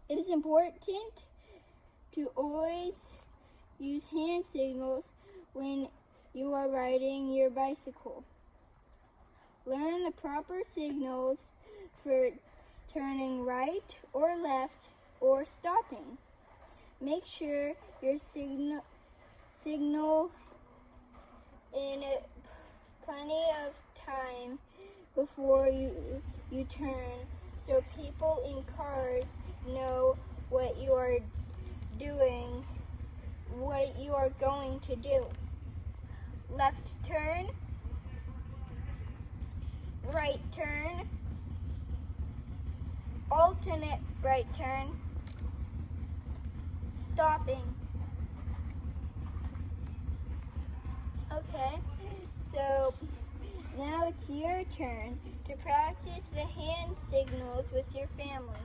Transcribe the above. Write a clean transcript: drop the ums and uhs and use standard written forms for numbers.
It is important to always use hand signals when you are riding your bicycle. Learn the proper signals for turning right or left or stopping. Make sure your signal in plenty of time before you turn, so people in cars know what you are doing, what you are going to do. Left turn, right turn, alternate right turn, stopping. Okay, so now it's your turn to practice the hand signals with your family.